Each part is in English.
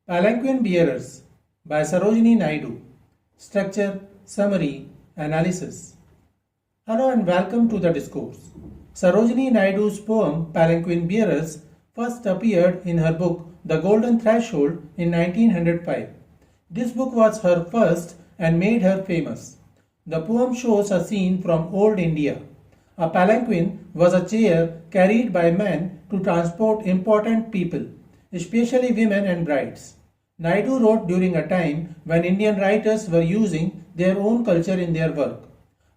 Palanquin Bearers by Sarojini Naidu. Structure, Summary, Analysis. Hello and welcome to the discourse. Sarojini Naidu's poem Palanquin Bearers first appeared in her book The Golden Threshold in 1905. This book was her first and made her famous. The poem shows a scene from old India. A palanquin was a chair carried by men to transport important people, especially women and brides. Naidu wrote during a time when Indian writers were using their own culture in their work.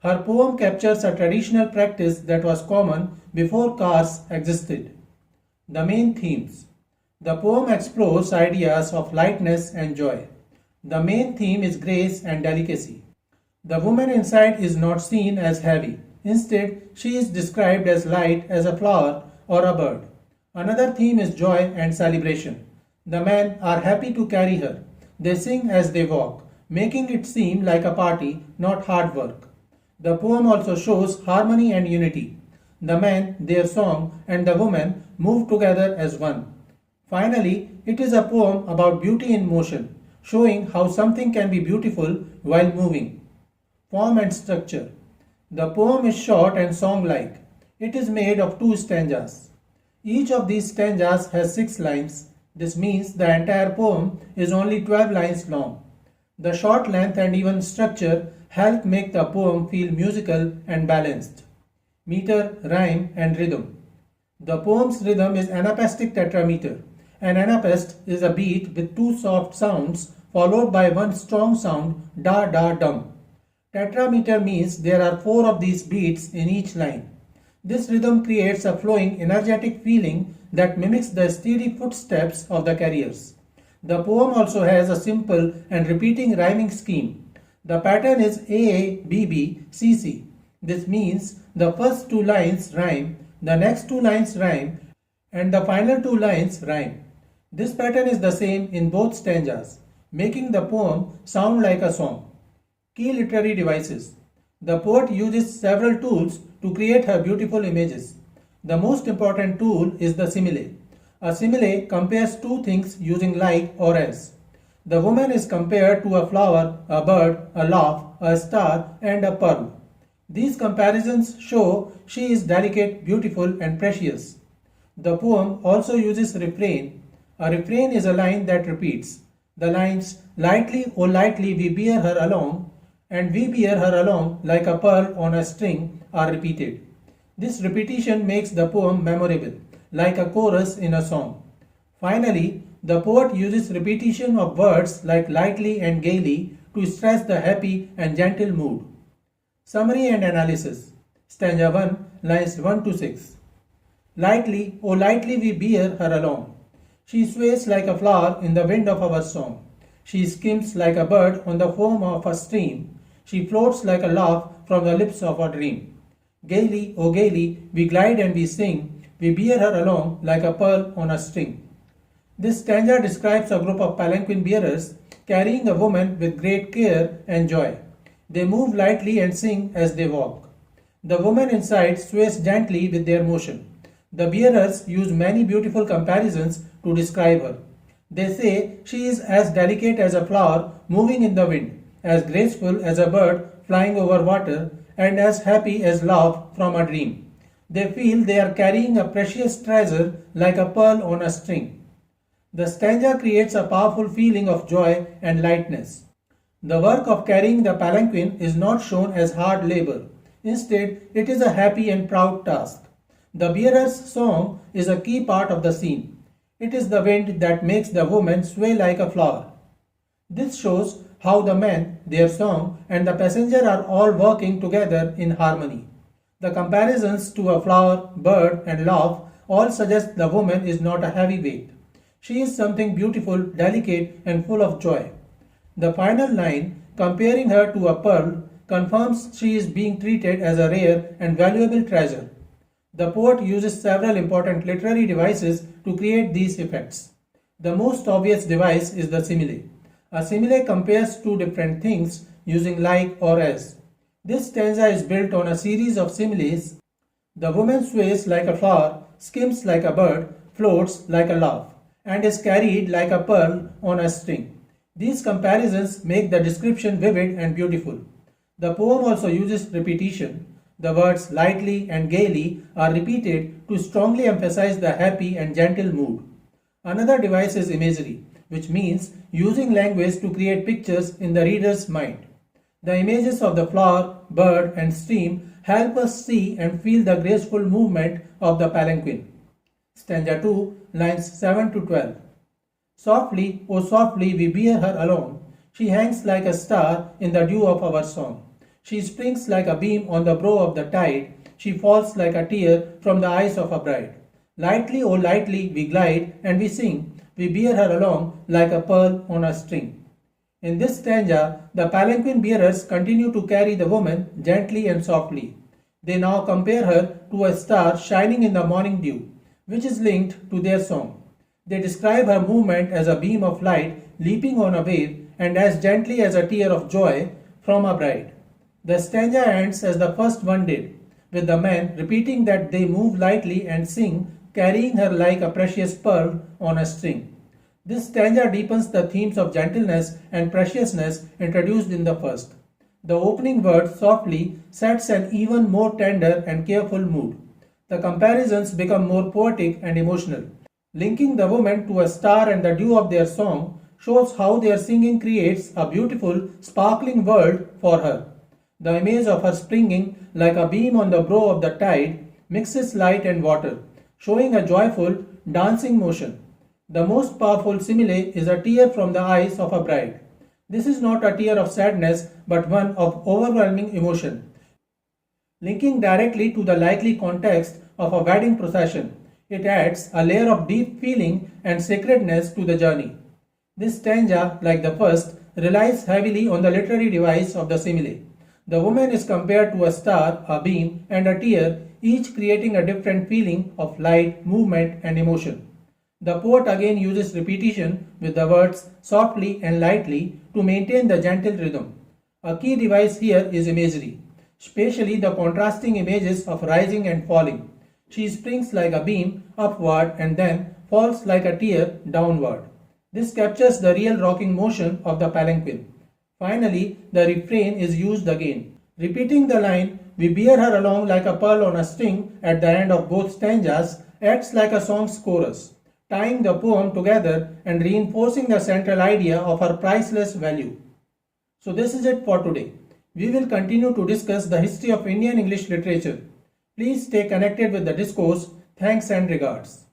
Her poem captures a traditional practice that was common before cars existed. The main themes. The poem explores ideas of lightness and joy. The main theme is grace and delicacy. The woman inside is not seen as heavy. Instead, she is described as light as a flower or a bird. Another theme is joy and celebration. The men are happy to carry her. They sing as they walk, making it seem like a party, not hard work. The poem also shows harmony and unity. The men, their song, and the woman move together as one. Finally, it is a poem about beauty in motion, showing how something can be beautiful while moving. Form and structure. The poem is short and song-like. It is made of 2 stanzas. Each of these stanzas has 6 lines. This means the entire poem is only 12 lines long. The short length and even structure help make the poem feel musical and balanced. Meter, rhyme and rhythm. The poem's rhythm is anapestic tetrameter. An anapest is a beat with 2 soft sounds followed by 1 strong sound, da da dum. Tetrameter means there are 4 of these beats in each line. This rhythm creates a flowing, energetic feeling that mimics the steady footsteps of the carriers. The poem also has a simple and repeating rhyming scheme. The pattern is AAB BCC. This means the first 2 lines rhyme, the next 2 lines rhyme, and the final 2 lines rhyme. This pattern is the same in both stanzas, making the poem sound like a song. Key literary devices. The poet uses several tools to create her beautiful images. The most important tool is the simile. A simile compares 2 things using like or as. The woman is compared to a flower, a bird, a laugh, a star, and a pearl. These comparisons show she is delicate, beautiful, and precious. The poem also uses refrain. A refrain is a line that repeats. The lines, lightly, oh lightly we bear her along, and we bear her along like a pearl on a string, are repeated. This repetition makes the poem memorable, like a chorus in a song. Finally, the poet uses repetition of words like lightly and gaily to stress the happy and gentle mood. Summary and analysis. Stanza 1, lines 1 to 6. Lightly, oh lightly we bear her along. She sways like a flower in the wind of our song. She skims like a bird on the foam of a stream. She floats like a laugh from the lips of a dream. Gaily, oh gaily, we glide and we sing. We bear her along like a pearl on a string. This stanza describes a group of palanquin bearers carrying a woman with great care and joy. They move lightly and sing as they walk. The woman inside sways gently with their motion. The bearers use many beautiful comparisons to describe her. They say she is as delicate as a flower moving in the wind, as graceful as a bird flying over water, and as happy as laugh from a dream. They feel they are carrying a precious treasure like a pearl on a string. The stanza creates a powerful feeling of joy and lightness. The work of carrying the palanquin is not shown as hard labor. Instead, it is a happy and proud task. The bearer's song is a key part of the scene. It is the wind that makes the woman sway like a flower. This shows how the men, their song, and the passenger are all working together in harmony. The comparisons to a flower, bird, and laugh all suggest the woman is not a heavyweight. She is something beautiful, delicate, and full of joy. The final line, comparing her to a pearl, confirms she is being treated as a rare and valuable treasure. The poet uses several important literary devices to create these effects. The most obvious device is the simile. A simile compares 2 different things using like or as. This stanza is built on a series of similes. The woman sways like a flower, skims like a bird, floats like a laugh. and is carried like a pearl on a string. These comparisons make the description vivid and beautiful. The poem also uses repetition. The words lightly and gaily are repeated to strongly emphasize the happy and gentle mood. Another device is imagery, which means using language to create pictures in the reader's mind. The images of the flower, bird, and stream help us see and feel the graceful movement of the palanquin. Stanza 2, lines 7 to 12. Softly, oh softly, we bear her along. She hangs like a star in the dew of our song. She springs like a beam on the brow of the tide. She falls like a tear from the eyes of a bride. Lightly, oh lightly, we glide and we sing. We bear her along like a pearl on a string. In this stanza, the palanquin bearers continue to carry the woman gently and softly. They now compare her to a star shining in the morning dew, which is linked to their song. They describe her movement as a beam of light leaping on a wave and as gently as a tear of joy from a bride. The stanza ends as the first one did, with the men repeating that they move lightly and sing, carrying her like a precious pearl on a string. This stanza deepens the themes of gentleness and preciousness introduced in the first. The opening word softly sets an even more tender and careful mood. The comparisons become more poetic and emotional. Linking the woman to a star and the dew of their song shows how their singing creates a beautiful, sparkling world for her. The image of her springing like a beam on the brow of the tide mixes light and water, showing a joyful, dancing motion. The most powerful simile is a tear from the eyes of a bride. This is not a tear of sadness but one of overwhelming emotion. Linking directly to the likely context of a wedding procession, it adds a layer of deep feeling and sacredness to the journey. This stanza, like the first, relies heavily on the literary device of the simile. The woman is compared to a star, a beam, and a tear, each creating a different feeling of light, movement, and emotion. The poet again uses repetition with the words softly and lightly to maintain the gentle rhythm. A key device here is imagery, especially the contrasting images of rising and falling. She springs like a beam upward and then falls like a tear downward. This captures the real rocking motion of the palanquin. Finally, the refrain is used again, repeating the line, "We bear her along like a pearl on a string" at the end of both stanzas acts like a song's chorus, tying the poem together and reinforcing the central idea of her priceless value. So this is it for today. We will continue to discuss the history of Indian English literature. Please stay connected with the discourse. Thanks and regards.